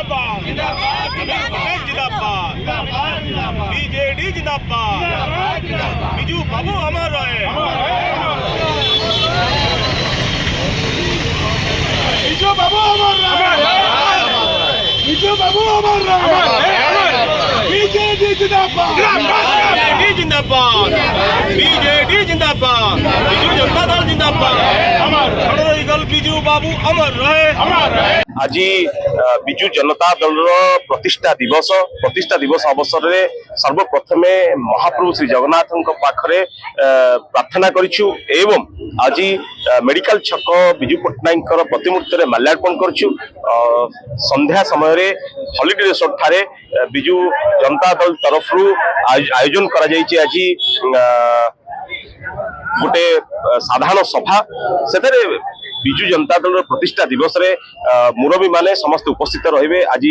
जिंदाबाद जिंदाबाद बीजेडी जिंदाबाद बिजू बाबू अमर रहे बिजू बाबू अमर रहे बिजू बाबू अमर रहे बीजेडी जिंदाबाद जिंदाबाद बीजेडी जिंदाबाद बिजू जनता दल जिंदाबाद बिजू बाबू अमर रहे आज बिजु जनता दल प्रतिष्ठा दिवस अवसर में सर्वप्रथम महाप्रभु श्री जगन्नाथ पाखरे प्रार्थना करिछु एवं आज मेडिकल छक बिजु पट्टनायक प्रतिमूर्ति में माल्यार्पण करिछु। संध्या समय हॉलिडे रिसोर्ट ठारे बिजु जनता दल तरफ आयोजन करा जायछि आज गोटे साधारण सभा से बिजु जनता दल प्रतिष्ठा दिवस रे मुरबी माने समस्त उपस्थित रहिबे। आज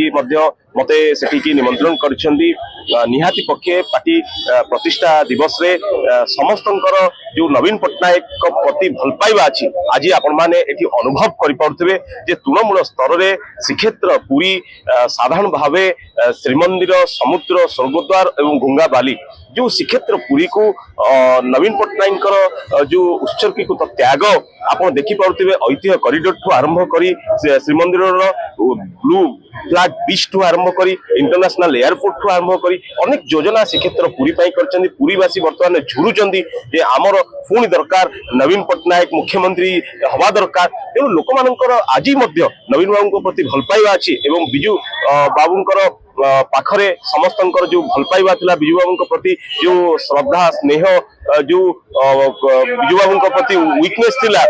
मते सेठी निमंत्रण करिसेंती निहाती पक्षे पार्टी प्रतिष्ठा दिवस रे समस्तंकर जो नवीन पट्टनायक प्रति भल पाइबा अछि आज आपण माने एठी अनुभव करि पाउथिबे जे तृणमूल स्तर रे श्रीक्षेत्र पुरी साधारण भावे श्रीमंदिर समुद्र स्वर्गद्वार एवं गंगा बाली जो श्रीक्षेत्र पुरी को नवीन पट्टनायक जो उत्सर्गीकृत त्याग आपण देखि पाउथिबे ऐतिह्य कॉरिडोर ठू आरंभ करी श्रीमंदिर ब्लू फ्लैग बीच ठू आरंभ करी इंटरनेशनल एयरपोर्ट ठू आरंभ करी अनेक योजना श्रीक्षेत्र पुरी पाई करछन्ती। पुरीवासी वर्तमान झुरुचन्ती जे आमर पुणी दरकार नवीन पट्टनायक मुख्यमंत्री हवा दरकार तेणु लोक मानकर आज नवीन बाबू प्रति भल पाइबा अछि एवं बिजू बाबूंकर पाखरे समस्तंकर जो भल पाइबा थिला बिजू बाबू प्रति जो श्रद्धा स्नेह जो बिजू बाबू प्रति वीकनेस थिला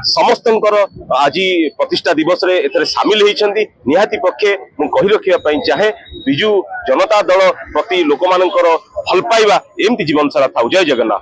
समस्तंकर आज प्रतिष्ठा दिवस रे एथरे शामिल होइछन्ती। निहाती पक्षे मु कहि रखिया पई चाहे बिजू जनता दल प्रति लोक मानकर भल पाइबा एमती जीवन सारा थाउ। जय जगन्नाथ।